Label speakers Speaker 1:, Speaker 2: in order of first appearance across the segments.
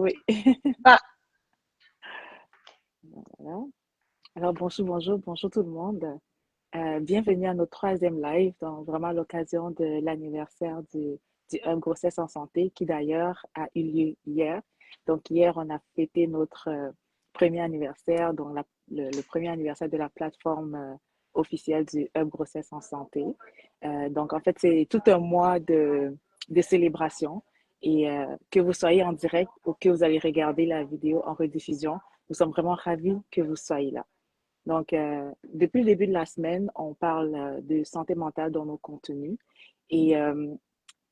Speaker 1: Oui.
Speaker 2: Ah,
Speaker 1: Voilà. Alors, bonjour tout le monde. Bienvenue à notre troisième live, dans vraiment l'occasion de l'anniversaire du Hub Grossesse en Santé, qui d'ailleurs a eu lieu hier. Donc, hier, on a fêté notre premier anniversaire, donc le premier anniversaire de la plateforme officielle du Hub Grossesse en Santé. Donc, en fait, c'est tout un mois de célébration. Et que vous soyez en direct ou que vous allez regarder la vidéo en rediffusion, nous sommes vraiment ravis que vous soyez là. Donc, depuis le début de la semaine, on parle de santé mentale dans nos contenus. Et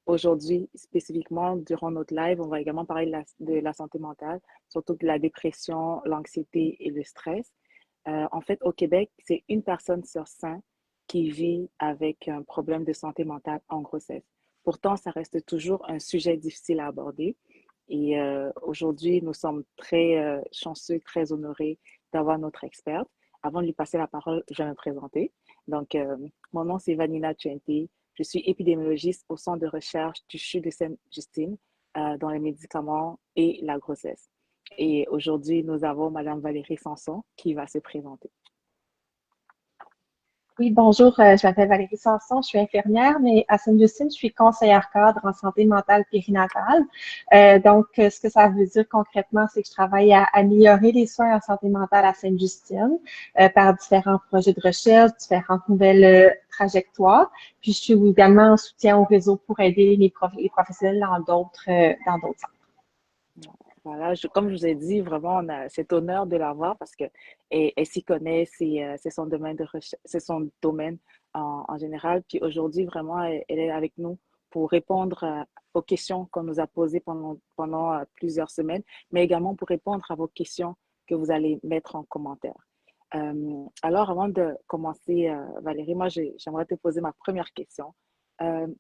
Speaker 1: aujourd'hui, spécifiquement, durant notre live, on va également parler de la santé mentale, surtout de la dépression, l'anxiété et le stress. En fait, au Québec, c'est une personne sur 5 qui vit avec un problème de santé mentale en grossesse. Pourtant, ça reste toujours un sujet difficile à aborder. Et aujourd'hui, nous sommes très chanceux, très honorés d'avoir notre experte. Avant de lui passer la parole, je vais me présenter. Donc, mon nom, c'est Vanina Tuente. Je suis épidémiologiste au centre de recherche du CHU de Sainte-Justine dans les médicaments et la grossesse. Et aujourd'hui, nous avons Madame Valérie Sanson qui va se présenter.
Speaker 2: oui, bonjour, je m'appelle Valérie Sanson, je suis infirmière, mais à Sainte-Justine, je suis conseillère cadre en santé mentale périnatale. Ce que ça veut dire concrètement, c'est que je travaille à améliorer les soins en santé mentale à Sainte-Justine par différents projets de recherche, différentes nouvelles trajectoires. Puis, je suis également en soutien au réseau pour aider les professionnels dans d'autres centres.
Speaker 1: Voilà, comme je vous ai dit, vraiment, on a cet honneur de l'avoir parce que elle s'y connaît, c'est son domaine de recherche, c'est son domaine en général. Puis aujourd'hui, vraiment, elle est avec nous pour répondre aux questions qu'on nous a posées pendant plusieurs semaines, mais également pour répondre à vos questions que vous allez mettre en commentaire. Alors, avant de commencer, Valérie, moi, j'aimerais te poser ma première question.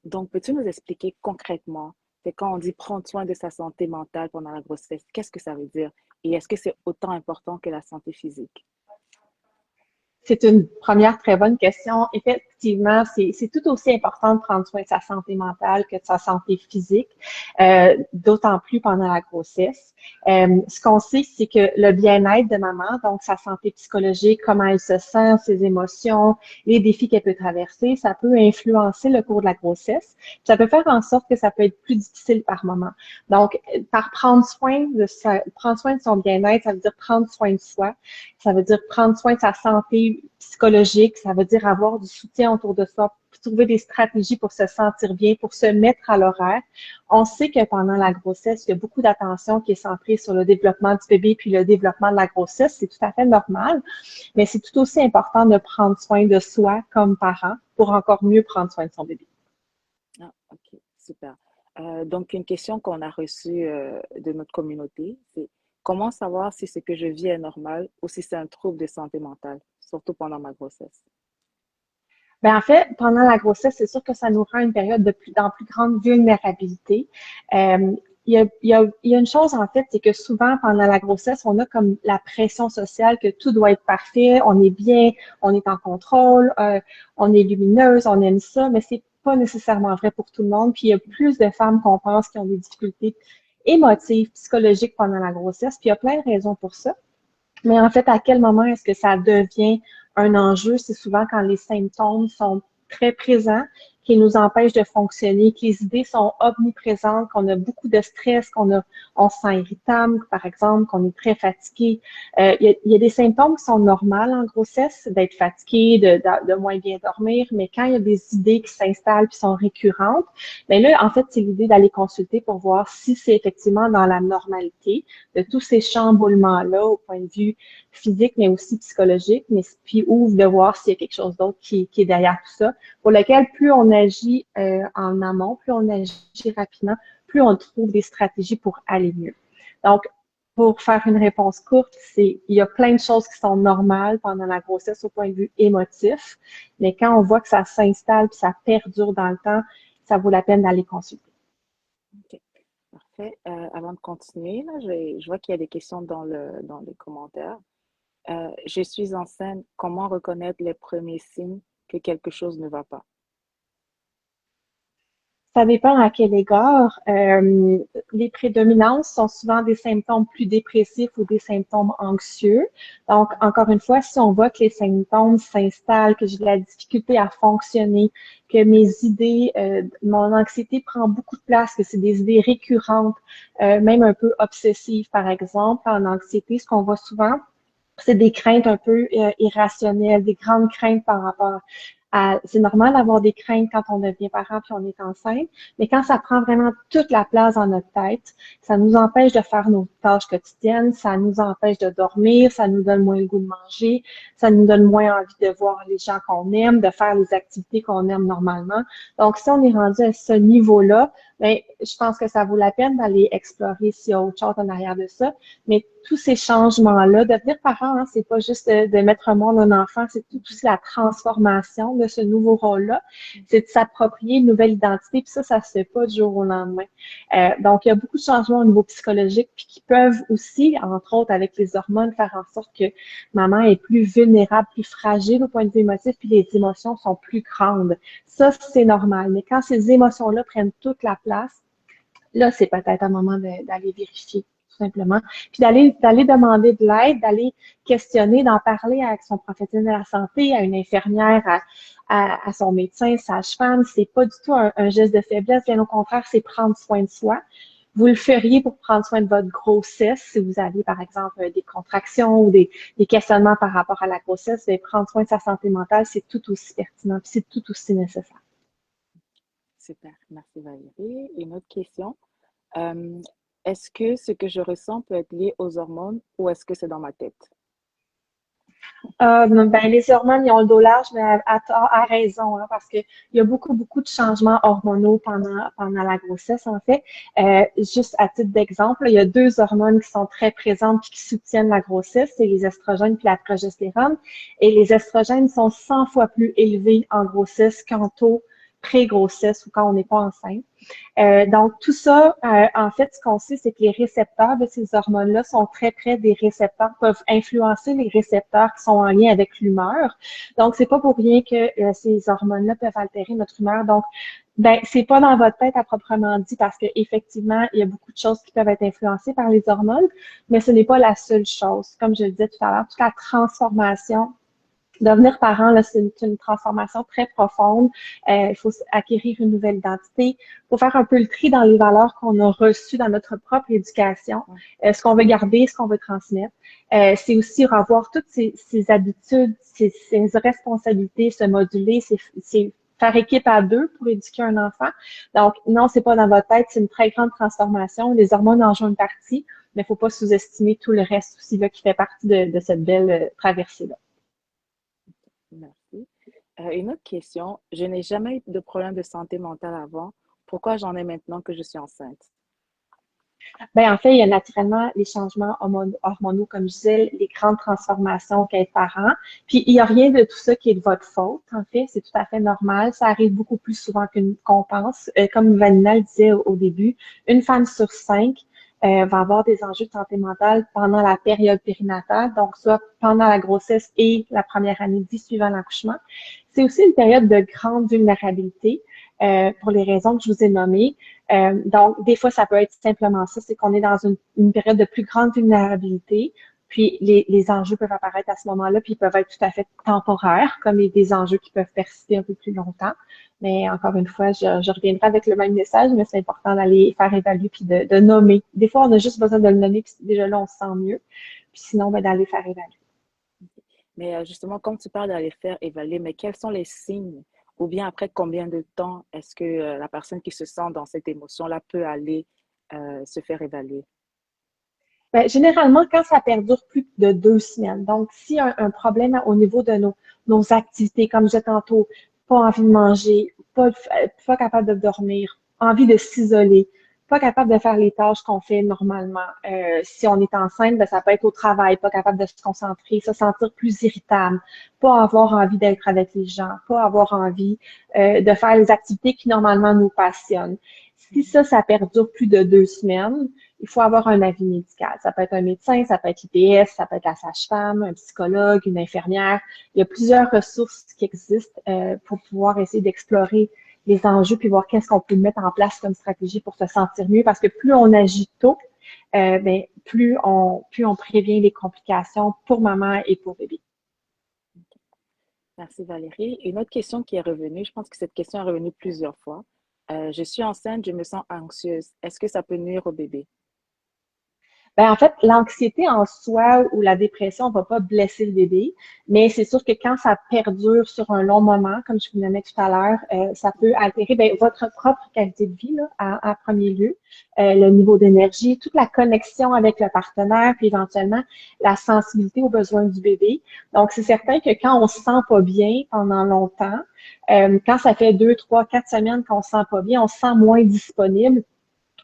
Speaker 1: Donc, peux-tu nous expliquer concrètement c'est quand on dit prendre soin de sa santé mentale pendant la grossesse, qu'est-ce que ça veut dire? Et est-ce que c'est autant important que la santé physique?
Speaker 2: C'est une première très bonne question. Effectivement, c'est tout aussi important de prendre soin de sa santé mentale que de sa santé physique, d'autant plus pendant la grossesse. Ce qu'on sait, c'est que le bien-être de maman, donc sa santé psychologique, comment elle se sent, ses émotions, les défis qu'elle peut traverser, ça peut influencer le cours de la grossesse. Ça peut faire en sorte que ça peut être plus difficile par moment. Donc, par prendre soin de son bien-être, ça veut dire prendre soin de soi. Ça veut dire prendre soin de sa santé psychologique, ça veut dire avoir du soutien autour de soi, trouver des stratégies pour se sentir bien, pour se mettre à l'horaire. On sait que pendant la grossesse, il y a beaucoup d'attention qui est centrée sur le développement du bébé puis le développement de la grossesse. C'est tout à fait normal, mais c'est tout aussi important de prendre soin de soi comme parent pour encore mieux prendre soin de son bébé.
Speaker 1: Ah, ok, super. Donc, une question qu'on a reçue de notre communauté, c'est comment savoir si ce que je vis est normal ou si c'est un trouble de santé mentale, surtout pendant ma grossesse?
Speaker 2: Ben, en fait, pendant la grossesse, c'est sûr que ça nous rend une période dans plus grande vulnérabilité. Il y a une chose, en fait, c'est que souvent, pendant la grossesse, on a comme la pression sociale que tout doit être parfait, on est bien, on est en contrôle, on est lumineuse, on aime ça, mais c'est pas nécessairement vrai pour tout le monde. Puis il y a plus de femmes qu'on pense qui ont des difficultés émotives, psychologiques pendant la grossesse, puis il y a plein de raisons pour ça. Mais en fait, à quel moment est-ce que ça devient un enjeu? C'est souvent quand les symptômes sont très présents, qui nous empêchent de fonctionner, que les idées sont omniprésentes, qu'on a beaucoup de stress, on se sent irritable, par exemple, qu'on est très fatigué. Il y a des symptômes qui sont normaux en grossesse, d'être fatigué, de moins bien dormir, mais quand il y a des idées qui s'installent et sont récurrentes, bien là, en fait, c'est l'idée d'aller consulter pour voir si c'est effectivement dans la normalité de tous ces chamboulements-là au point de vue physique, mais aussi psychologique, mais puis ouvre de voir s'il y a quelque chose d'autre qui est derrière tout ça, pour lequel plus on agit en amont, plus on agit rapidement, plus on trouve des stratégies pour aller mieux. Donc, pour faire une réponse courte, il y a plein de choses qui sont normales pendant la grossesse au point de vue émotif, mais quand on voit que ça s'installe puis ça perdure dans le temps, ça vaut la peine d'aller consulter.
Speaker 1: Ok, parfait. Avant de continuer, là, je vois qu'il y a des questions dans les commentaires. Je suis enceinte, comment reconnaître les premiers signes que quelque chose ne va pas?
Speaker 2: Ça dépend à quel égard. Les prédominances sont souvent des symptômes plus dépressifs ou des symptômes anxieux. Donc, encore une fois, si on voit que les symptômes s'installent, que j'ai de la difficulté à fonctionner, que mes idées, mon anxiété prend beaucoup de place, que c'est des idées récurrentes, même un peu obsessives, par exemple, en anxiété, ce qu'on voit souvent, c'est des craintes un peu irrationnelles, des grandes craintes par rapport c'est normal d'avoir des craintes quand on devient parent puis on est enceinte, mais quand ça prend vraiment toute la place dans notre tête, ça nous empêche de faire nos tâches quotidiennes, ça nous empêche de dormir, ça nous donne moins le goût de manger, ça nous donne moins envie de voir les gens qu'on aime, de faire les activités qu'on aime normalement. Donc, si on est rendu à ce niveau-là, ben, je pense que ça vaut la peine d'aller explorer s'il y a autre chose en arrière de ça. Mais tous ces changements-là, devenir parent, hein, c'est pas juste de mettre au monde un enfant, c'est tout aussi la transformation de ce nouveau rôle-là. C'est de s'approprier une nouvelle identité, puis ça se fait pas du jour au lendemain. Donc, il y a beaucoup de changements au niveau psychologique, puis qui peuvent aussi, entre autres avec les hormones, faire en sorte que maman est plus vulnérable, plus fragile au point de vue émotif, puis les émotions sont plus grandes. Ça, c'est normal. Mais quand ces émotions-là prennent toute la place, là, c'est peut-être un moment d'aller vérifier, tout simplement. Puis d'aller demander de l'aide, d'aller questionner, d'en parler avec son professionnel de la santé, à une infirmière, à son médecin, sage-femme. C'est pas du tout un geste de faiblesse, bien au contraire, c'est prendre soin de soi. Vous le feriez pour prendre soin de votre grossesse si vous avez, par exemple, des contractions ou des questionnements par rapport à la grossesse. Mais prendre soin de sa santé mentale, c'est tout aussi pertinent, puis c'est tout aussi nécessaire.
Speaker 1: Super, merci Valérie. Une autre question. Euh, Est-ce que ce que je ressens peut être lié aux hormones ou est-ce que c'est dans ma tête?
Speaker 2: Ben, les hormones, ils ont le dos large, mais à raison, hein, parce qu'il y a beaucoup, beaucoup de changements hormonaux pendant la grossesse, en fait. Juste à titre d'exemple, il y a deux hormones qui sont très présentes et qui soutiennent la grossesse, c'est les estrogènes et la progestérone. Et les estrogènes sont 100 fois plus élevés en grossesse qu'en taux pré-grossesse ou quand on n'est pas enceinte. Donc, tout ça, en fait, ce qu'on sait, c'est que les récepteurs de ces hormones-là sont très près des récepteurs, peuvent influencer les récepteurs qui sont en lien avec l'humeur. Donc, c'est pas pour rien que ces hormones-là peuvent altérer notre humeur. Donc, ben, c'est pas dans votre tête à proprement dit parce que effectivement, il y a beaucoup de choses qui peuvent être influencées par les hormones, mais ce n'est pas la seule chose. Comme je le disais tout à l'heure, toute la transformation devenir parent, là, c'est une transformation très profonde. Il faut acquérir une nouvelle identité. Il faut faire un peu le tri dans les valeurs qu'on a reçues dans notre propre éducation, ce qu'on veut garder, ce qu'on veut transmettre. C'est aussi revoir toutes ces habitudes, ces responsabilités, se moduler, c'est faire équipe à deux pour éduquer un enfant. Donc, non, c'est pas dans votre tête, c'est une très grande transformation. Les hormones en jouent une partie, mais il faut pas sous-estimer tout le reste aussi là, qui fait partie de cette belle traversée-là.
Speaker 1: Merci. Une autre question. Je n'ai jamais eu de problème de santé mentale avant. Pourquoi j'en ai maintenant que je suis enceinte?
Speaker 2: Ben, en fait, il y a naturellement les changements hormonaux, comme je disais, les grandes transformations qu'être parent. Puis, il n'y a rien de tout ça qui est de votre faute, en fait. C'est tout à fait normal. Ça arrive beaucoup plus souvent qu'on pense. Comme Vanina le disait au début, une femme sur cinq va avoir des enjeux de santé mentale pendant la période périnatale, donc soit pendant la grossesse et la première année de vie suivant l'accouchement. C'est aussi une période de grande vulnérabilité pour les raisons que je vous ai nommées. Donc, des fois, ça peut être simplement ça, c'est qu'on est dans une période de plus grande vulnérabilité, puis les enjeux peuvent apparaître à ce moment-là, puis ils peuvent être tout à fait temporaires, comme des enjeux qui peuvent persister un peu plus longtemps. Mais encore une fois, je reviendrai avec le même message, mais c'est important d'aller faire évaluer puis de nommer. Des fois, on a juste besoin de le nommer, puis déjà là, on se sent mieux. Puis sinon, ben, d'aller faire évaluer.
Speaker 1: Mais justement, comme tu parles d'aller faire évaluer, mais quels sont les signes? Ou bien après combien de temps est-ce que la personne qui se sent dans cette émotion-là peut aller se faire évaluer?
Speaker 2: Ben, généralement, quand ça perdure plus de 2 semaines, donc s'il y a un problème au niveau de nos activités, comme je disais tantôt, pas envie de manger, pas capable de dormir, envie de s'isoler, pas capable de faire les tâches qu'on fait normalement. Si on est enceinte, ben, ça peut être au travail, pas capable de se concentrer, se sentir plus irritable, pas avoir envie d'être avec les gens, pas avoir envie de faire les activités qui normalement nous passionnent. Si ça perdure plus de 2 semaines, il faut avoir un avis médical. Ça peut être un médecin, ça peut être l'IPS, ça peut être la sage-femme, un psychologue, une infirmière. Il y a plusieurs ressources qui existent pour pouvoir essayer d'explorer les enjeux, puis voir qu'est-ce qu'on peut mettre en place comme stratégie pour se sentir mieux. Parce que plus on agit tôt, ben, plus on prévient les complications pour maman et pour bébé.
Speaker 1: Merci Valérie. Une autre question qui est revenue, je pense que cette question est revenue plusieurs fois. Je suis enceinte, je me sens anxieuse. Est-ce que ça peut nuire au bébé?
Speaker 2: Ben, en fait, l'anxiété en soi ou la dépression ne va pas blesser le bébé, mais c'est sûr que quand ça perdure sur un long moment, comme je vous le nommais tout à l'heure, ça peut altérer ben, votre propre qualité de vie là, à premier lieu, le niveau d'énergie, toute la connexion avec le partenaire, puis éventuellement la sensibilité aux besoins du bébé. Donc, c'est certain que quand on se sent pas bien pendant longtemps, quand ça fait 2, 3, 4 semaines qu'on se sent pas bien, on se sent moins disponible,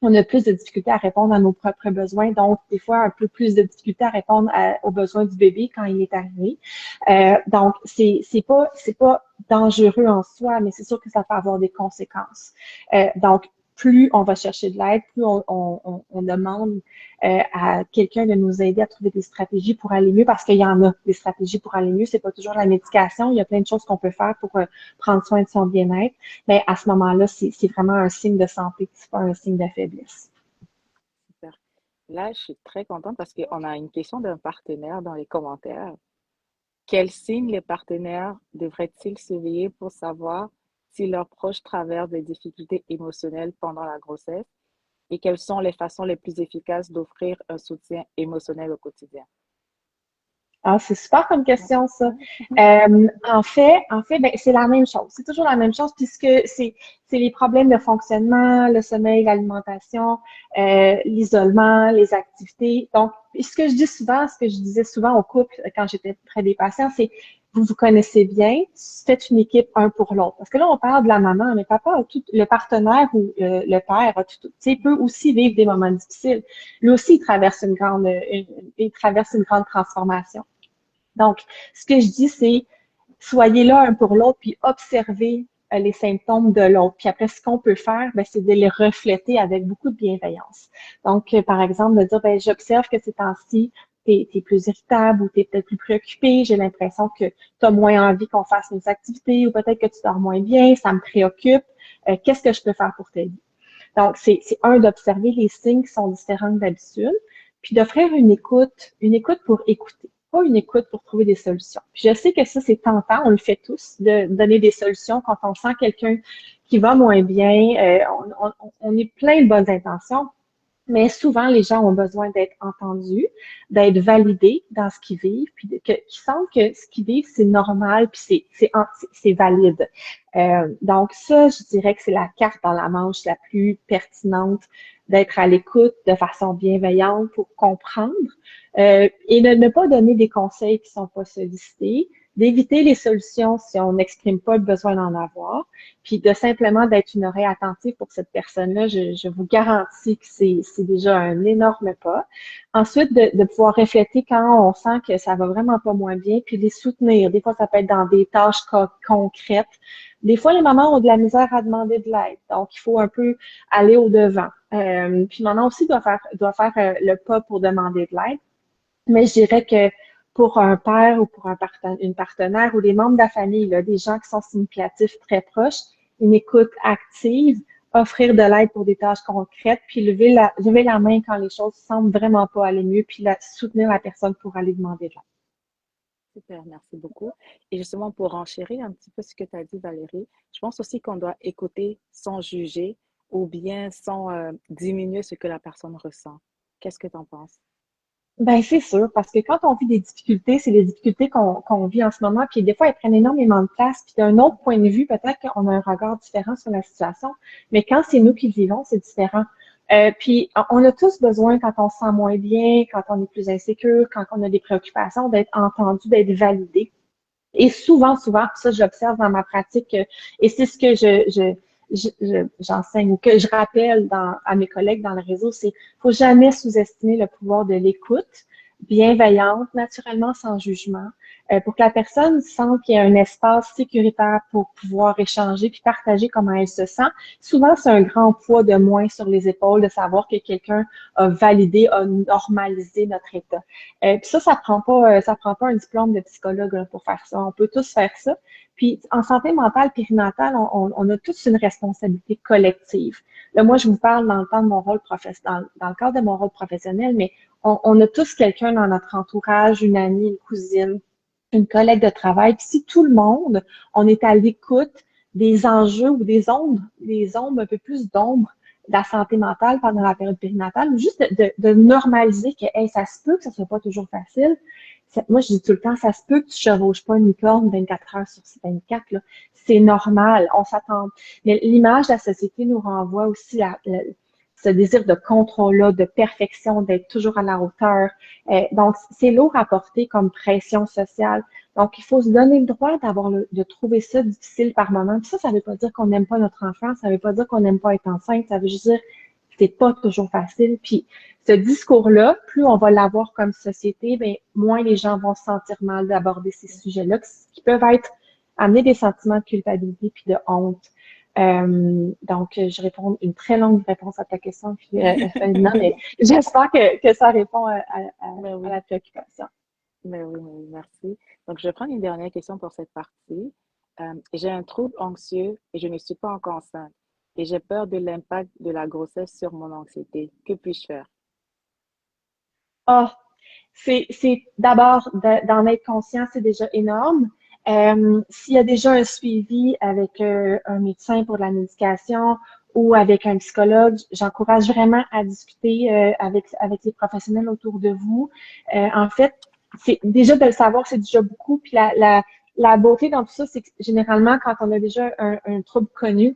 Speaker 2: on a plus de difficultés à répondre à nos propres besoins, donc des fois un peu plus de difficultés à répondre aux besoins du bébé quand il est arrivé. Donc c'est pas dangereux en soi, mais c'est sûr que ça peut avoir des conséquences. Donc plus on va chercher de l'aide, plus on demande à quelqu'un de nous aider à trouver des stratégies pour aller mieux, parce qu'il y en a des stratégies pour aller mieux. C'est pas toujours la médication. Il y a plein de choses qu'on peut faire pour prendre soin de son bien-être. Mais à ce moment-là, c'est vraiment un signe de santé, c'est pas un signe de faiblesse.
Speaker 1: Super. Là, je suis très contente parce qu'on a une question d'un partenaire dans les commentaires. Quels signes les partenaires devraient-ils surveiller pour savoir si leurs proches traversent des difficultés émotionnelles pendant la grossesse et quelles sont les façons les plus efficaces d'offrir un soutien émotionnel au quotidien?
Speaker 2: Ah, c'est super comme question, ça. En fait, ben, c'est la même chose. C'est toujours la même chose puisque c'est les problèmes de fonctionnement, le sommeil, l'alimentation, l'isolement, les activités. Donc, ce que je dis souvent, ce que je disais souvent au couple quand j'étais près des patients, c'est vous vous connaissez bien, faites une équipe un pour l'autre. Parce que là, on parle de la maman, mais papa a tout, le partenaire ou le père a tout, tu sais, peut aussi vivre des moments difficiles. Lui aussi, il traverse une grande transformation. Donc, ce que je dis, c'est soyez là un pour l'autre, puis observez les symptômes de l'autre. Puis après, ce qu'on peut faire, ben, c'est de les refléter avec beaucoup de bienveillance. Donc, par exemple, de dire, ben, j'observe que ces temps-ci, t'es plus irritable ou t'es peut-être plus préoccupé, j'ai l'impression que tu as moins envie qu'on fasse nos activités ou peut-être que tu dors moins bien, ça me préoccupe. Qu'est-ce que je peux faire pour t'aider? Donc, c'est un, d'observer les signes qui sont différents d'habitude, puis d'offrir une écoute pour écouter, pas une écoute pour trouver des solutions. Puis je sais que ça, c'est tentant, on le fait tous, de donner des solutions quand on sent quelqu'un qui va moins bien. On est plein de bonnes intentions, mais souvent, les gens ont besoin d'être entendus, d'être validés dans ce qu'ils vivent, puis qu'ils sentent que ce qu'ils vivent, c'est normal, puis c'est valide. Donc ça, je dirais que c'est la carte dans la manche la plus pertinente, d'être à l'écoute de façon bienveillante pour comprendre et de ne pas donner des conseils qui sont pas sollicités, d'éviter les solutions si on n'exprime pas le besoin d'en avoir, puis de simplement d'être une oreille attentive pour cette personne-là. Je vous garantis que c'est déjà un énorme pas. Ensuite, de pouvoir refléter quand on sent que ça va vraiment pas moins bien, puis les soutenir. Des fois, ça peut être dans des tâches concrètes. Des fois, les mamans ont de la misère à demander de l'aide, donc il faut un peu aller au-devant. Puis maman aussi doit faire le pas pour demander de l'aide. Mais je dirais que pour un père ou pour une partenaire ou des membres de la famille, là, des gens qui sont significatifs très proches, une écoute active, offrir de l'aide pour des tâches concrètes, puis lever la main quand les choses semblent vraiment pas aller mieux, puis soutenir la personne pour aller demander de l'aide.
Speaker 1: Super, merci beaucoup. Et justement, pour enchérir un petit peu ce que tu as dit, Valérie, je pense aussi qu'on doit écouter sans juger ou bien sans diminuer ce que la personne ressent. Qu'est-ce que tu en penses?
Speaker 2: Ben, c'est sûr, parce que quand on vit des difficultés, c'est les difficultés qu'on vit en ce moment, puis des fois, elles prennent énormément de place, puis d'un autre point de vue, peut-être qu'on a un regard différent sur la situation, mais quand c'est nous qui le vivons, c'est différent. Puis, on a tous besoin, quand on se sent moins bien, quand on est plus insécure, quand on a des préoccupations, d'être entendu, d'être validé. Et souvent, ça, j'observe dans ma pratique, et c'est ce que j'enseigne ou que je rappelle à mes collègues dans le réseau, c'est faut jamais sous-estimer le pouvoir de l'écoute, bienveillante, naturellement sans jugement, pour que la personne sente qu'il y a un espace sécuritaire pour pouvoir échanger puis partager comment elle se sent. Souvent, c'est un grand poids de moins sur les épaules de savoir que quelqu'un a validé, a normalisé notre état. Puis ça prend pas un diplôme de psychologue là, pour faire ça. On peut tous faire ça. Puis en santé mentale périnatale, on a tous une responsabilité collective. Là, moi, je vous parle dans le temps de mon rôle dans le cadre de mon rôle professionnel, mais on a tous quelqu'un dans notre entourage, une amie, une cousine, une collègue de travail. Puis si tout le monde, on est à l'écoute des enjeux ou des ombres, un peu plus d'ombre de la santé mentale pendant la période périnatale, ou juste de normaliser que hey, ça se peut que ça soit pas toujours facile. Moi, je dis tout le temps, ça se peut que tu chevauches pas une licorne 24 heures sur 24, là. C'est normal, on s'attend. Mais l'image de la société nous renvoie aussi à ce désir de contrôle-là, de perfection, d'être toujours à la hauteur. Donc, c'est lourd à porter comme pression sociale. Donc, il faut se donner le droit de trouver ça difficile par moment. Puis ça veut pas dire qu'on n'aime pas notre enfant, ça veut pas dire qu'on n'aime pas être enceinte, ça veut juste dire que c'est pas toujours facile. Puis, ce discours-là, plus on va l'avoir comme société, bien, moins les gens vont se sentir mal d'aborder ces sujets-là, qui peuvent amener des sentiments de culpabilité puis de honte. Donc, je réponds une très longue réponse à ta question, puis non, mais j'espère que ça répond
Speaker 1: Mais
Speaker 2: à
Speaker 1: oui,
Speaker 2: la préoccupation.
Speaker 1: mais oui, merci. Donc, je vais prendre une dernière question pour cette partie. J'ai un trouble anxieux et je ne suis pas encore enceinte. Et j'ai peur de l'impact de la grossesse sur mon anxiété. Que puis-je faire?
Speaker 2: Ah, c'est d'abord d'en être conscient, c'est déjà énorme. S'il y a déjà un suivi avec un médecin pour la médication ou avec un psychologue, j'encourage vraiment à discuter avec les professionnels autour de vous. En fait, c'est déjà de le savoir, c'est déjà beaucoup. Puis la beauté dans tout ça, c'est que généralement, quand on a déjà un trouble connu,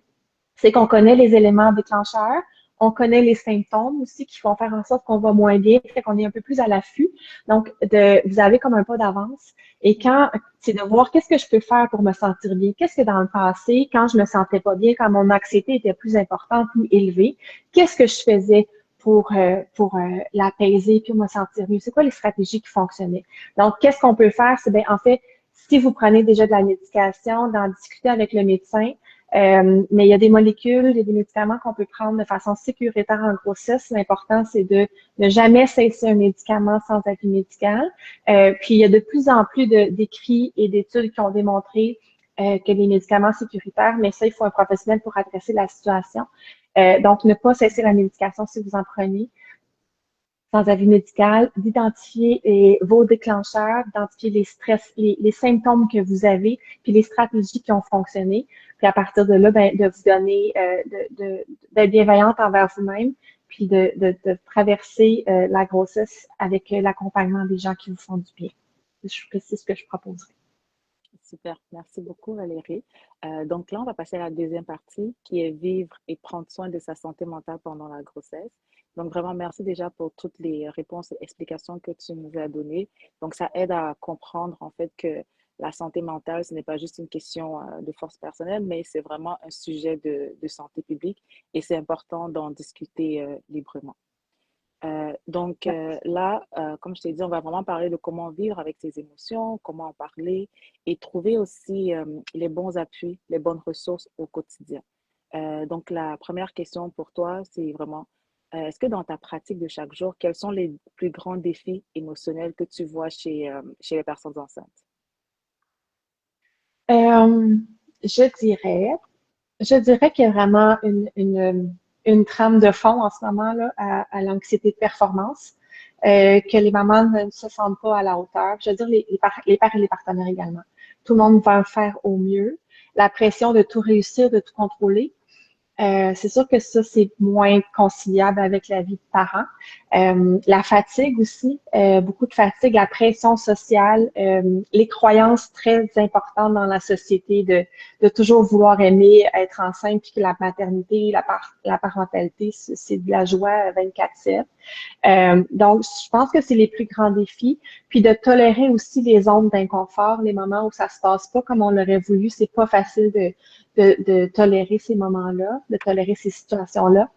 Speaker 2: c'est qu'on connaît les éléments déclencheurs, on connaît les symptômes aussi qui vont faire en sorte qu'on va moins bien, fait qu'on est un peu plus à l'affût. Donc, vous avez comme un pas d'avance. Et quand, c'est de voir qu'est-ce que je peux faire pour me sentir bien. Qu'est-ce que dans le passé, quand je me sentais pas bien, quand mon anxiété était plus importante, plus élevée, qu'est-ce que je faisais pour l'apaiser puis me sentir mieux? C'est quoi les stratégies qui fonctionnaient? Donc, qu'est-ce qu'on peut faire? C'est bien, en fait, si vous prenez déjà de la médication, d'en discuter avec le médecin, mais il y a des molécules, il y a des médicaments qu'on peut prendre de façon sécuritaire en grossesse. L'important, c'est de ne jamais cesser un médicament sans avis médical. Puis, il y a de plus en plus d'écrits et d'études qui ont démontré que les médicaments sécuritaires, mais ça, il faut un professionnel pour adresser la situation. Donc, ne pas cesser la médication si vous en prenez sans avis médical, d'identifier vos déclencheurs, d'identifier les stress, les symptômes que vous avez, puis les stratégies qui ont fonctionné. Puis à partir de là, ben, de vous donner, d'être bienveillante envers vous-même, puis de traverser la grossesse avec l'accompagnement des gens qui vous font du bien. C'est ce que je proposerais.
Speaker 1: Super, merci beaucoup Valérie. Donc là, on va passer à la deuxième partie qui est vivre et prendre soin de sa santé mentale pendant la grossesse. Donc vraiment, merci déjà pour toutes les réponses et explications que tu nous as données. Donc ça aide à comprendre en fait que la santé mentale, ce n'est pas juste une question de force personnelle, mais c'est vraiment un sujet de santé publique et c'est important d'en discuter librement. Là, comme je t'ai dit, on va vraiment parler de comment vivre avec ses émotions, comment en parler et trouver aussi les bons appuis, les bonnes ressources au quotidien. Donc, la première question pour toi, c'est vraiment, est-ce que dans ta pratique de chaque jour, quels sont les plus grands défis émotionnels que tu vois chez les personnes enceintes?
Speaker 2: Euh, je dirais, je dirais qu'il y a vraiment une trame de fond en ce moment là à l'anxiété de performance, que les mamans ne se sentent pas à la hauteur. Je veux dire les pères et les partenaires également. Tout le monde va faire au mieux. La pression de tout réussir, de tout contrôler. C'est sûr que ça, c'est moins conciliable avec la vie de parent. La fatigue aussi, beaucoup de fatigue, la pression sociale, les croyances très importantes dans la société de toujours vouloir aimer, être enceinte, puis que la maternité, la parentalité, c'est de la joie 24/7. Donc, je pense que c'est les plus grands défis. Puis de tolérer aussi les zones d'inconfort, les moments où ça se passe pas comme on l'aurait voulu. C'est pas facile de tolérer ces moments-là, de tolérer ces situations-là.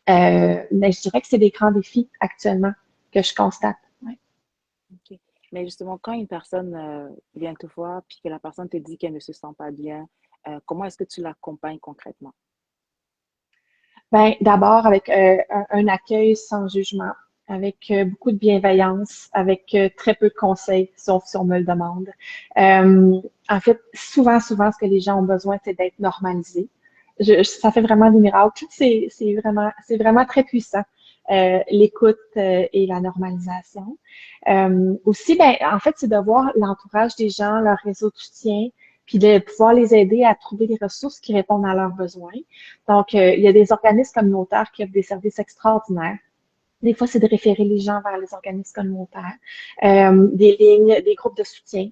Speaker 2: Mais je dirais que c'est des grands défis actuellement que je constate. Ouais.
Speaker 1: Ok. Mais justement, quand une personne vient te voir, puis que la personne te dit qu'elle ne se sent pas bien, comment est-ce que tu l'accompagnes concrètement?
Speaker 2: Ben, d'abord avec un accueil sans jugement, avec beaucoup de bienveillance, avec très peu de conseils, sauf si on me le demande. En fait, souvent, ce que les gens ont besoin, c'est d'être normalisés. Ça fait vraiment des miracles. C'est vraiment très puissant. L'écoute et la normalisation. Aussi, ben, en fait, c'est de voir l'entourage des gens, leur réseau de soutien, puis de pouvoir les aider à trouver des ressources qui répondent à leurs besoins. Donc, il y a des organismes communautaires qui offrent des services extraordinaires. Des fois, c'est de référer les gens vers les organismes communautaires, des lignes, des groupes de soutien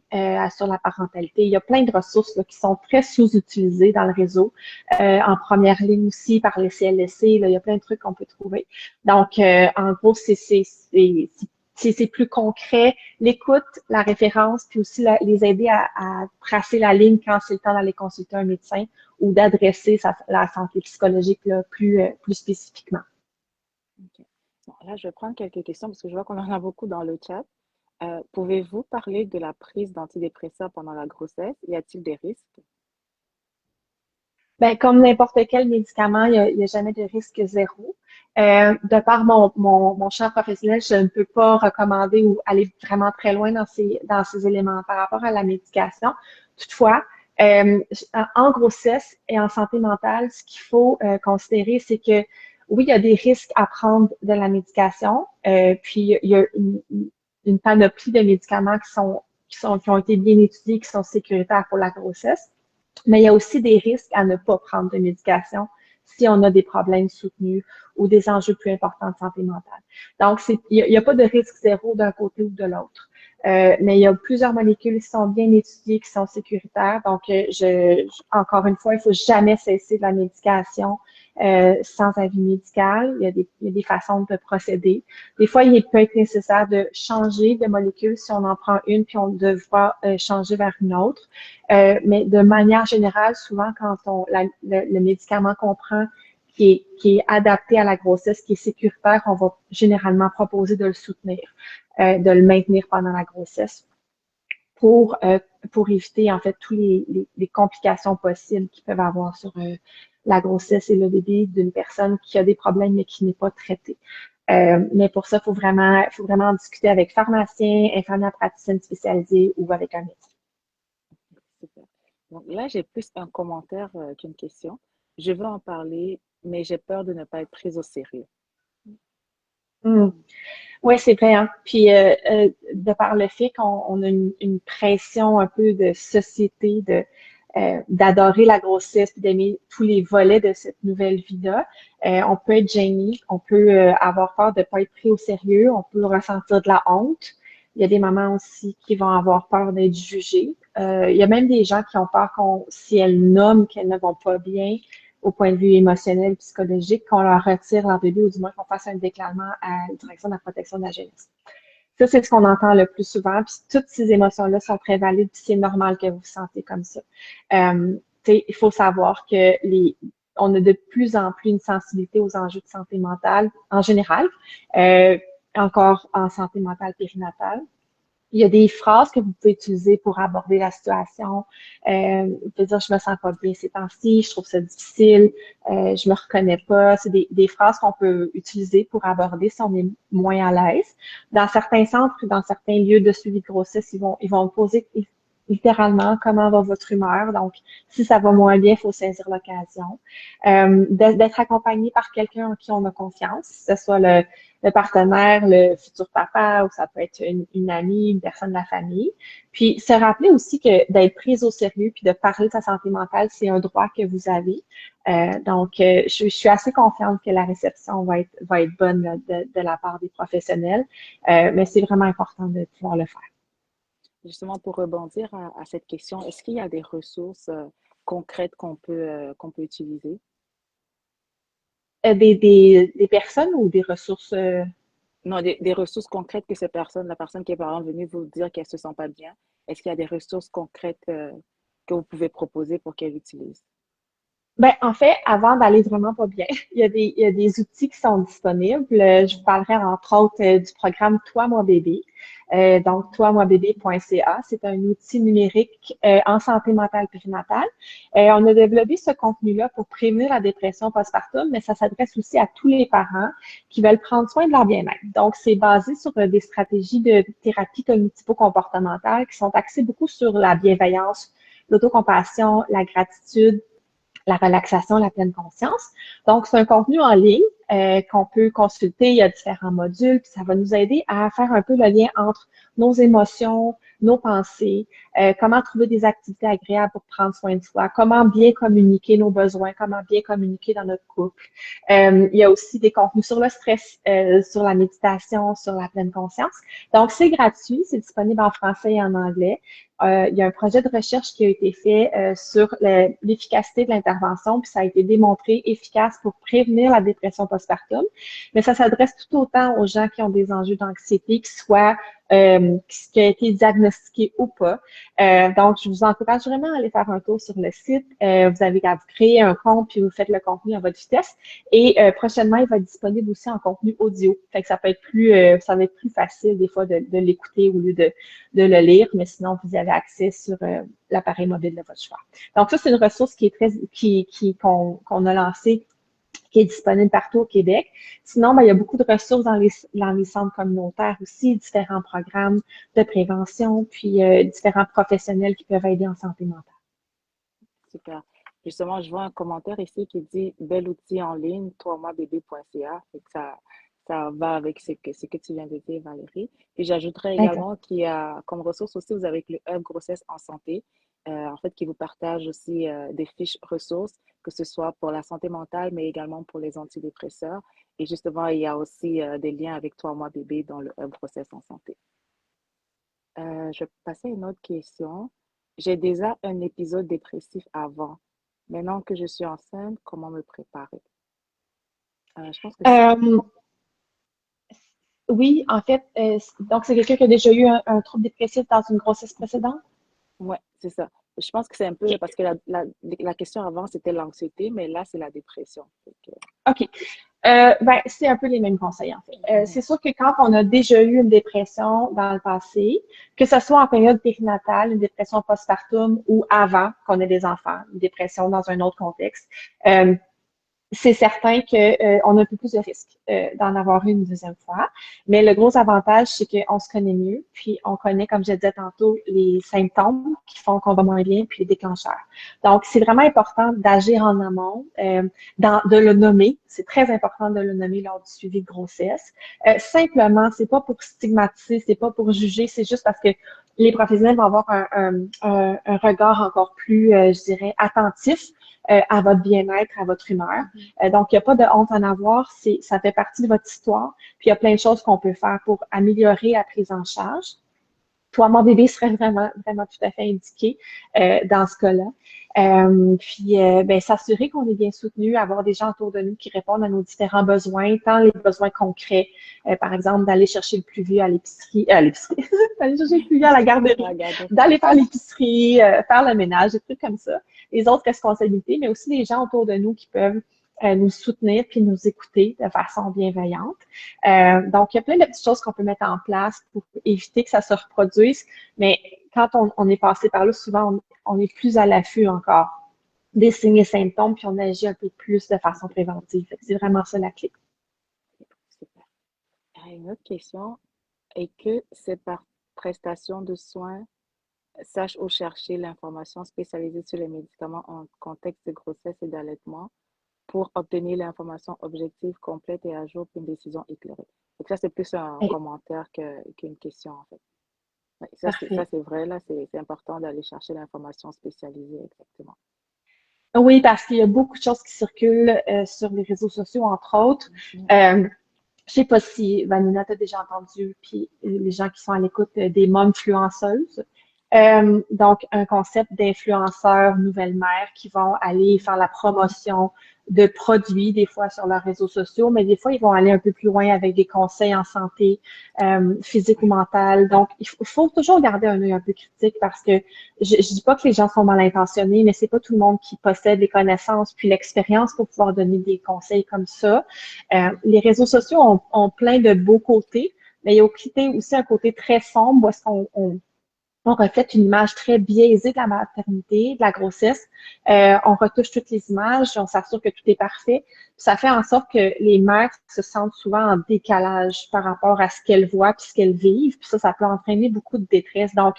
Speaker 2: sur la parentalité. Il y a plein de ressources là, qui sont très sous-utilisées dans le réseau. En première ligne aussi par les CLSC, là, il y a plein de trucs qu'on peut trouver. Donc, en gros, c'est plus concret. L'écoute, la référence, puis aussi les aider à tracer la ligne quand c'est le temps d'aller consulter un médecin ou d'adresser la santé psychologique là, plus spécifiquement.
Speaker 1: Ok. Bon, là, je vais prendre quelques questions parce que je vois qu'on en a beaucoup dans le chat. Pouvez-vous parler de la prise d'antidépresseurs pendant la grossesse? Y a-t-il des risques?
Speaker 2: Ben, comme n'importe quel médicament, il y a jamais de risque zéro. De par mon champ professionnel, je ne peux pas recommander ou aller vraiment très loin dans ces éléments par rapport à la médication. Toutefois, en grossesse et en santé mentale, ce qu'il faut considérer, c'est que oui, il y a des risques à prendre de la médication, puis il y a une panoplie de médicaments qui ont été bien étudiés, qui sont sécuritaires pour la grossesse. Mais il y a aussi des risques à ne pas prendre de médication si on a des problèmes soutenus ou des enjeux plus importants de santé mentale. Donc, il y a pas de risque zéro d'un côté ou de l'autre. Mais il y a plusieurs molécules qui sont bien étudiées, qui sont sécuritaires. Donc, encore une fois, il faut jamais cesser de la médication sans avis médical. Il y a des façons de procéder. Des fois, il peut être nécessaire de changer de molécule si on en prend une, puis on devra changer vers une autre. Mais de manière générale, souvent, quand le médicament qu'on prend qui est adapté à la grossesse, qui est sécuritaire, on va généralement proposer de le soutenir, de le maintenir pendant la grossesse pour, euh, pour éviter, en fait, tous les complications possibles qu'ils peuvent avoir sur la grossesse et le bébé d'une personne qui a des problèmes mais qui n'est pas traitée. Mais pour ça, faut vraiment en discuter avec pharmacien, infirmière praticienne spécialisée ou avec un médecin.
Speaker 1: Super. Donc là, j'ai plus un commentaire qu'une question. Je veux en parler, mais j'ai peur de ne pas être prise au sérieux.
Speaker 2: Mm. Oui, c'est vrai, hein. Puis de par le fait qu'on a une pression un peu de société d'adorer la grossesse puis d'aimer tous les volets de cette nouvelle vie-là, on peut être gêné, on peut avoir peur de ne pas être pris au sérieux, on peut ressentir de la honte. Il y a des mamans aussi qui vont avoir peur d'être jugées. Il y a même des gens qui ont peur si elles nomment qu'elles ne vont pas bien, au point de vue émotionnel, psychologique, qu'on leur retire leur bébé ou du moins qu'on fasse un déclarement à la direction de la protection de la jeunesse. Ça, c'est ce qu'on entend le plus souvent. Puis toutes ces émotions-là sont très valides, puis c'est normal que vous vous sentez comme ça. Il faut savoir que on a de plus en plus une sensibilité aux enjeux de santé mentale en général, euh, encore en santé mentale périnatale. Il y a des phrases que vous pouvez utiliser pour aborder la situation. Vous pouvez dire, je me sens pas bien ces temps-ci, je trouve ça difficile, je me reconnais pas. C'est des phrases qu'on peut utiliser pour aborder si on est moins à l'aise. Dans certains centres, dans certains lieux de suivi de grossesse, ils vont poser littéralement comment va votre humeur. Donc, si ça va moins bien, il faut saisir l'occasion. D'être accompagné par quelqu'un en qui on a confiance, que ce soit le partenaire, le futur papa, ou ça peut être une amie, une personne de la famille. Puis se rappeler aussi que d'être prise au sérieux puis de parler de sa santé mentale, c'est un droit que vous avez. Donc, je suis assez confiante que la réception va être bonne là, de la part des professionnels, mais c'est vraiment important de pouvoir le faire.
Speaker 1: Justement, pour rebondir à cette question, est-ce qu'il y a des ressources concrètes qu'on peut utiliser?
Speaker 2: Des personnes ou des ressources
Speaker 1: Non, des ressources concrètes que la personne qui est par exemple venue vous dire qu'elle se sent pas bien, est-ce qu'il y a des ressources concrètes que vous pouvez proposer pour qu'elle utilise?
Speaker 2: Ben, en fait, avant d'aller vraiment pas bien, il y a des outils qui sont disponibles. Je vous parlerai entre autres du programme Toi, moi, bébé. Donc, toi-moi-bébé.ca. C'est un outil numérique en santé mentale périnatale. On a développé ce contenu-là pour prévenir la dépression postpartum, mais ça s'adresse aussi à tous les parents qui veulent prendre soin de leur bien-être. Donc, c'est basé sur des stratégies de thérapie cognitivo-comportementale qui sont axées beaucoup sur la bienveillance, l'autocompassion, la gratitude, la relaxation, la pleine conscience. Donc, c'est un contenu en ligne qu'on peut consulter. Il y a différents modules, puis ça va nous aider à faire un peu le lien entre nos émotions, nos pensées, comment trouver des activités agréables pour prendre soin de soi, comment bien communiquer nos besoins, comment bien communiquer dans notre couple. Il y a aussi des contenus sur le stress, sur la méditation, sur la pleine conscience. Donc, c'est gratuit, c'est disponible en français et en anglais. Il y a un projet de recherche qui a été fait sur l'efficacité de l'intervention, puis ça a été démontré efficace pour prévenir la dépression postpartum. Mais ça s'adresse tout autant aux gens qui ont des enjeux d'anxiété, qui a été diagnostiqué ou pas. Donc, je vous encourage vraiment à aller faire un tour sur le site. Vous avez qu'à vous créer un compte, puis vous faites le contenu à votre vitesse. Et prochainement, il va être disponible aussi en contenu audio. Fait que ça peut être ça va être plus facile des fois de l'écouter au lieu de le lire, mais sinon, vous y avez accès sur l'appareil mobile de votre choix. Donc, ça, c'est une ressource qui est qu'on a lancée, qui est disponible partout au Québec. Sinon, ben, il y a beaucoup de ressources dans les centres communautaires aussi, différents programmes de prévention, puis différents professionnels qui peuvent aider en santé mentale.
Speaker 1: Super. Justement, je vois un commentaire ici qui dit bel outil en ligne, toi-moi-bébé.ca. Ça va avec ce que tu viens de dire, Valérie. Puis j'ajouterais
Speaker 2: Exact.
Speaker 1: également qu'il y a comme ressource aussi, vous avez le Hub Grossesse en santé, en fait, qui vous partage aussi des fiches ressources, que ce soit pour la santé mentale, mais également pour les antidépresseurs. Et justement, il y a aussi des liens avec toi, moi, bébé, dans le Hub Grossesse en santé. Je vais passer à une autre question. J'ai déjà un épisode dépressif avant. Maintenant que je suis enceinte, comment me préparer? Je pense que
Speaker 2: Euh, oui, en fait, donc c'est quelqu'un qui a déjà eu un trouble dépressif dans une grossesse précédente?
Speaker 1: ouais, c'est ça. Je pense que c'est un peu parce que la question avant, c'était l'anxiété, mais là, c'est la dépression.
Speaker 2: OK. Ben, c'est un peu les mêmes conseils, en fait.
Speaker 1: Mhm.
Speaker 2: C'est sûr que quand on a déjà eu une dépression dans le passé, que ce soit en période périnatale, une dépression postpartum ou avant qu'on ait des enfants, une dépression dans un autre contexte, euh, c'est certain qu'on a un peu plus de risques d'en avoir une deuxième fois. Mais le gros avantage, c'est qu'on se connaît mieux, puis on connaît, comme je disais tantôt, les symptômes qui font qu'on va moins bien, puis les déclencheurs. Donc, c'est vraiment important d'agir en amont, de le nommer. C'est très important de le nommer lors du suivi de grossesse. Simplement, c'est pas pour stigmatiser, c'est pas pour juger, c'est juste parce que les professionnels vont avoir un regard encore plus, je dirais, attentif à votre bien-être, à votre humeur. Donc, il n'y a pas de honte à en avoir, ça fait partie de votre histoire. Puis, il y a plein de choses qu'on peut faire pour améliorer la prise en charge. Toi, mon bébé serait vraiment, vraiment tout à fait indiqué dans ce cas-là. Ben, s'assurer qu'on est bien soutenu, avoir des gens autour de nous qui répondent à nos différents besoins, tant les besoins concrets, par exemple, d'aller chercher le plus vieux à l'épicerie, d'aller chercher le plus vieux à la garderie,
Speaker 1: Regardez.
Speaker 2: d'aller faire l'épicerie, faire le ménage, des trucs comme ça. Les autres responsabilités, mais aussi des gens autour de nous qui peuvent nous soutenir puis nous écouter de façon bienveillante. Donc, il y a plein de petites choses qu'on peut mettre en place pour éviter que ça se reproduise, mais quand on est passé par là, souvent, on est plus à l'affût encore des signes et symptômes, puis on agit un peu plus de façon préventive. C'est vraiment ça la clé.
Speaker 1: Super. Une autre question est que c'est par prestation de soins, sache où chercher l'information spécialisée sur les médicaments en contexte de grossesse et d'allaitement pour obtenir l'information objective, complète et à jour pour une décision éclairée. Donc ça, c'est plus un
Speaker 2: Hey,
Speaker 1: commentaire qu'une question, en fait. Ouais, ça,
Speaker 2: parfait.
Speaker 1: c'est vrai, là, c'est important d'aller chercher l'information spécialisée, exactement.
Speaker 2: Oui, parce qu'il y a beaucoup de choses qui circulent sur les réseaux sociaux, entre autres.
Speaker 1: Mhm.
Speaker 2: Je sais pas si Vanina t'a déjà entendu, puis les gens qui sont à l'écoute des momfluenceuses. Donc, un concept d'influenceurs nouvelles mères qui vont aller faire la promotion de produits, des fois sur leurs réseaux sociaux, mais des fois, ils vont aller un peu plus loin avec des conseils en santé physique ou mentale. Donc, faut toujours garder un œil un peu critique parce que je dis pas que les gens sont mal intentionnés, mais c'est pas tout le monde qui possède les connaissances puis l'expérience pour pouvoir donner des conseils comme ça. Les réseaux sociaux ont plein de beaux côtés, mais il y a aussi un côté très sombre où est-ce on reflète une image très biaisée de la maternité, de la grossesse. On retouche toutes les images, on s'assure que tout est parfait. Ça fait en sorte que les mères se sentent souvent en décalage par rapport à ce qu'elles voient puis ce qu'elles vivent. Puis ça peut entraîner beaucoup de détresse. Donc,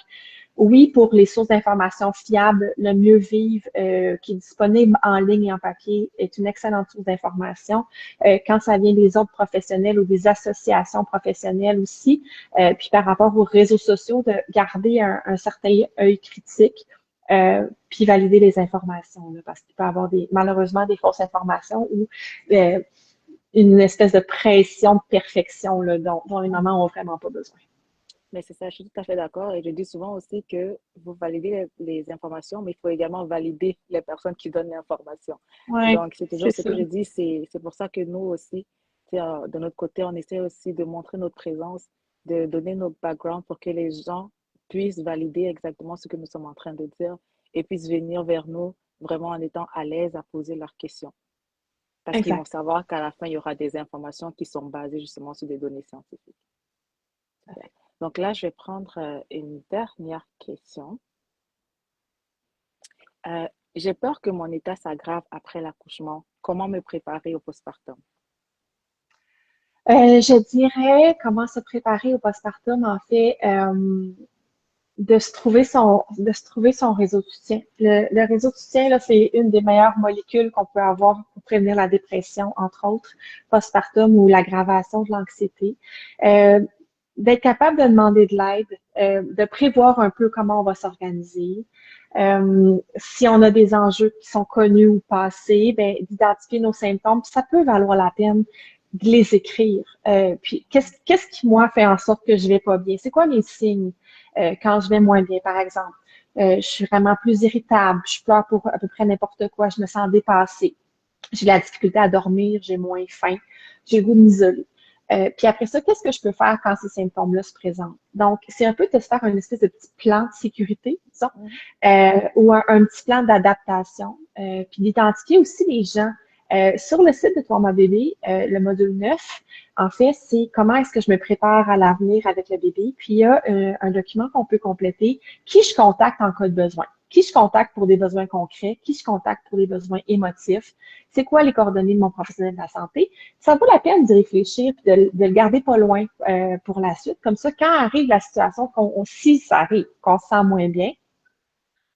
Speaker 2: oui, pour les sources d'informations fiables, le mieux vivre qui est disponible en ligne et en papier est une excellente source d'information. Quand ça vient des autres professionnels ou des associations professionnelles aussi, puis par rapport aux réseaux sociaux, de garder un certain œil critique, puis valider les informations, là, parce qu'il peut y avoir malheureusement des fausses informations ou une espèce de pression de perfection là, dont les mamans ont vraiment pas besoin.
Speaker 1: Mais c'est ça, je suis tout à fait d'accord. Et je dis souvent aussi que vous validez les informations, mais il faut également valider les personnes qui donnent l'information.
Speaker 2: Ouais,
Speaker 1: Donc, c'est
Speaker 2: c'est
Speaker 1: toujours ce
Speaker 2: ça.
Speaker 1: que je dis, c'est pour ça que nous aussi, de notre côté, on essaie aussi de montrer notre présence, de donner notre background pour que les gens puissent valider exactement ce que nous sommes en train de dire et puissent venir vers nous vraiment en étant à l'aise à poser leurs questions. Parce qu'ils vont
Speaker 2: Exact.
Speaker 1: savoir qu'à la fin, il y aura des informations qui sont basées justement sur des données scientifiques. Super. Donc là, je vais prendre une dernière question. Euh, j'ai peur que mon état s'aggrave après l'accouchement. Comment me préparer au postpartum?
Speaker 2: Je dirais comment se préparer au postpartum, en fait, de se trouver son réseau de soutien. Le réseau de soutien, là, c'est une des meilleures molécules qu'on peut avoir pour prévenir la dépression, entre autres, postpartum ou l'aggravation de l'anxiété. Euh, D'être capable de demander de l'aide, de prévoir un peu comment on va s'organiser. Si on a des enjeux qui sont connus ou passés, ben, d'identifier nos symptômes, ça peut valoir la peine de les écrire. Puis, qu'est-ce qui, moi, fait en sorte que je vais pas bien? C'est quoi les signes quand je vais moins bien, par exemple? Je suis vraiment plus irritable, je pleure pour à peu près n'importe quoi, je me sens dépassée, j'ai la difficulté à dormir, j'ai moins faim, j'ai le goût de m'isoler. Puis après ça, qu'est-ce que je peux faire quand ces symptômes-là se présentent? Donc, c'est un peu de se faire une espèce de petit plan de sécurité, disons,
Speaker 1: Mhm.
Speaker 2: ou un petit plan d'adaptation, puis d'identifier aussi les gens. Sur le site de Toi ma bébé, le module 9, en fait, c'est comment est-ce que je me prépare à l'avenir avec le bébé. Puis il y a un document qu'on peut compléter, qui je contacte en cas de besoin, qui je contacte pour des besoins concrets, qui je contacte pour des besoins émotifs, c'est quoi les coordonnées de mon professionnel de la santé. Ça vaut la peine d'y réfléchir et de le garder pas loin pour la suite. Comme ça, quand arrive la situation, si ça arrive, qu'on se sent moins bien,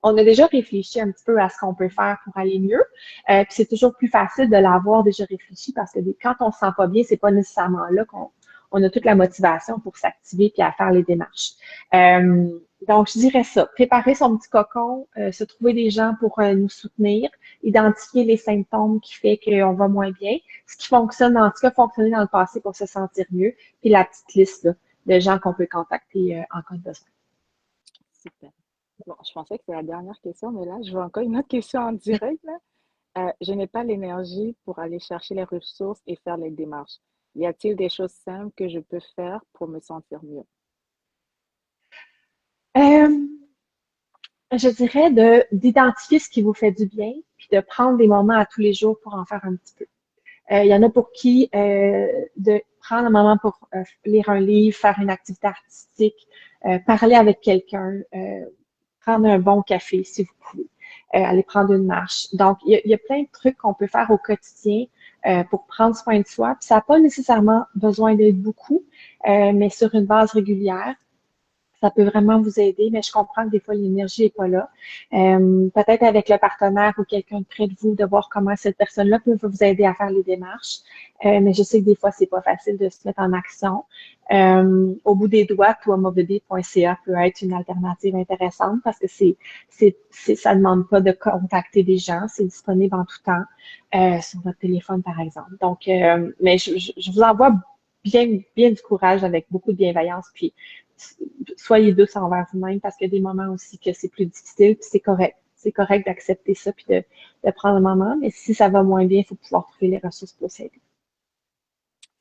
Speaker 2: on a déjà réfléchi un petit peu à ce qu'on peut faire pour aller mieux. Puis c'est toujours plus facile de l'avoir déjà réfléchi parce que quand on se sent pas bien, c'est pas nécessairement là qu'on on a toute la motivation pour s'activer puis à faire les démarches. Donc, je dirais ça. Préparer son petit cocon, se trouver des gens pour nous soutenir, identifier les symptômes qui fait qu'on va moins bien, ce qui fonctionne, en tout cas, fonctionné dans le passé pour se sentir mieux, puis la petite liste là, de gens qu'on peut contacter en cas de besoin.
Speaker 1: Super. Bon, je pensais que c'était la dernière question, mais là, je vois encore une autre question en direct, là. Je n'ai pas l'énergie pour aller chercher les ressources et faire les démarches. Y a-t-il des choses simples que je peux faire pour me sentir mieux?
Speaker 2: Euh, je dirais d'identifier ce qui vous fait du bien, puis de prendre des moments à tous les jours pour en faire un petit peu. Il y en a pour qui de prendre un moment pour lire un livre, faire une activité artistique, parler avec quelqu'un, prendre un bon café si vous pouvez, aller prendre une marche. Donc, il y a plein de trucs qu'on peut faire au quotidien pour prendre soin de soi. Puis ça n'a pas nécessairement besoin d'être beaucoup, mais sur une base régulière. Ça peut vraiment vous aider, mais je comprends que des fois, l'énergie n'est pas là. Peut-être avec le partenaire ou quelqu'un de près de vous, de voir comment cette personne-là peut vous aider à faire les démarches. Mais je sais que des fois, c'est pas facile de se mettre en action. Au bout des doigts, toamobébé.ca peut être une alternative intéressante parce que ça demande pas de contacter des gens. C'est disponible en tout temps sur votre téléphone, par exemple. Donc, mais je vous envoie bien du courage avec beaucoup de bienveillance. Puis, soyez douce envers vous-même parce qu'il y a des moments aussi que c'est plus difficile, puis c'est correct. c'est correct d'accepter ça puis de prendre un moment. Mais si ça va moins bien, il faut pouvoir trouver les ressources pour s'aider.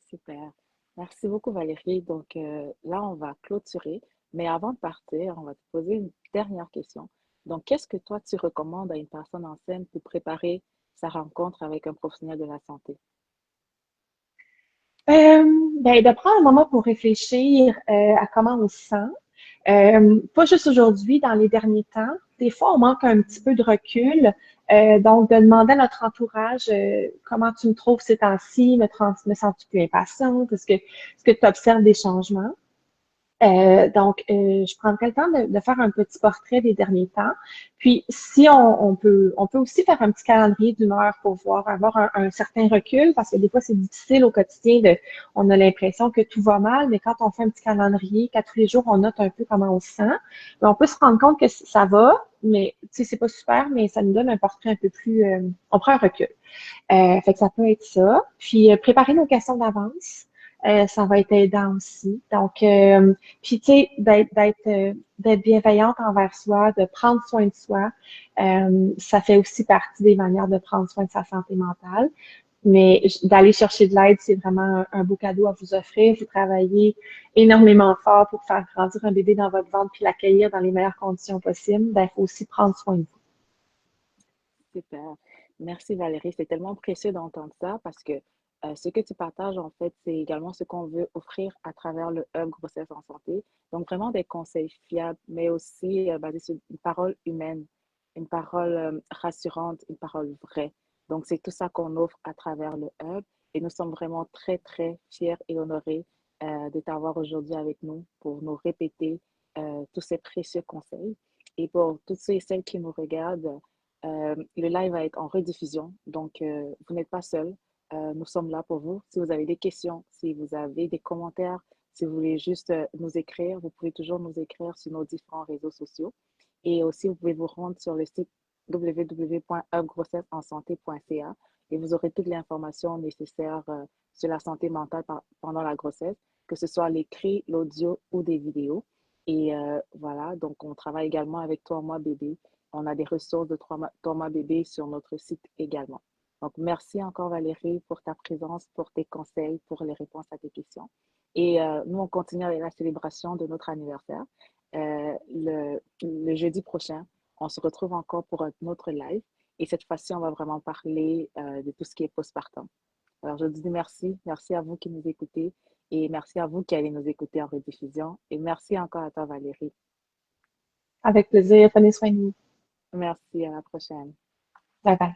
Speaker 1: Super. Merci beaucoup, Valérie. Donc là, on va clôturer. Mais avant de partir, on va te poser une dernière question. Donc, qu'est-ce que toi, tu recommandes à une personne enceinte pour préparer sa rencontre avec un professionnel de la santé?
Speaker 2: Euh, ben, de prendre un moment pour réfléchir à comment on se sent. Pas juste aujourd'hui, dans les derniers temps. Des fois, on manque un petit peu de recul. Donc, de demander à notre entourage comment tu me trouves ces temps-ci, me sens-tu plus impatiente? Est-ce que tu observes des changements? Je prendrai le temps de faire un petit portrait des derniers temps. Puis, si on peut aussi faire un petit calendrier d'une heure pour voir, avoir un certain recul, parce que des fois, c'est difficile au quotidien on a l'impression que tout va mal, mais quand on fait un petit calendrier, qu'à tous les jours, on note un peu comment on se sent, ben, on peut se rendre compte que ça va, mais, tu sais, c'est pas super, mais ça nous donne un portrait un peu plus, on prend un recul. Fait que ça peut être ça. Puis préparer nos questions d'avance, ça va être aidant aussi. Donc, puis tu sais, d'être bienveillante envers soi, de prendre soin de soi, ça fait aussi partie des manières de prendre soin de sa santé mentale. Mais d'aller chercher de l'aide, c'est vraiment un beau cadeau à vous offrir. Vous travaillez énormément fort pour faire grandir un bébé dans votre ventre puis l'accueillir dans les meilleures conditions possibles. Ben, il faut aussi prendre soin de vous.
Speaker 1: Super. Merci Valérie. C'est tellement précieux d'entendre ça parce que ce que tu partages, en fait, c'est également ce qu'on veut offrir à travers le Hub Grossesse en santé. Donc, vraiment des conseils fiables, mais aussi basés sur une parole humaine, une parole rassurante, une parole vraie. Donc, c'est tout ça qu'on offre à travers le Hub et nous sommes vraiment très, très fiers et honorés de t'avoir aujourd'hui avec nous pour nous répéter tous ces précieux conseils. Et pour tous ceux et celles qui nous regardent, le live va être en rediffusion, donc vous n'êtes pas seul. Nous sommes là pour vous. Si vous avez des questions, si vous avez des commentaires, si vous voulez juste nous écrire, vous pouvez toujours nous écrire sur nos différents réseaux sociaux. Et aussi, vous pouvez vous rendre sur le site www.grossesseensante.ca et vous aurez toutes les informations nécessaires sur la santé mentale pendant la grossesse, que ce soit l'écrit, l'audio ou des vidéos. Et voilà, donc on travaille également avec Toi, Moi, Bébé. On a des ressources de Thomas Bébé sur notre site également. Donc, merci encore Valérie pour ta présence, pour tes conseils, pour les réponses à tes questions. Et nous, on continue avec la célébration de notre anniversaire. Le jeudi prochain, on se retrouve encore pour un autre live. Et cette fois-ci, on va vraiment parler de tout ce qui est postpartum. Alors, je dis merci. Merci à vous qui nous écoutez. Et merci à vous qui allez nous écouter en rediffusion. Et merci encore à toi, Valérie.
Speaker 2: Avec plaisir. Prenez soin de vous.
Speaker 1: Merci, à la prochaine.
Speaker 2: Bye bye.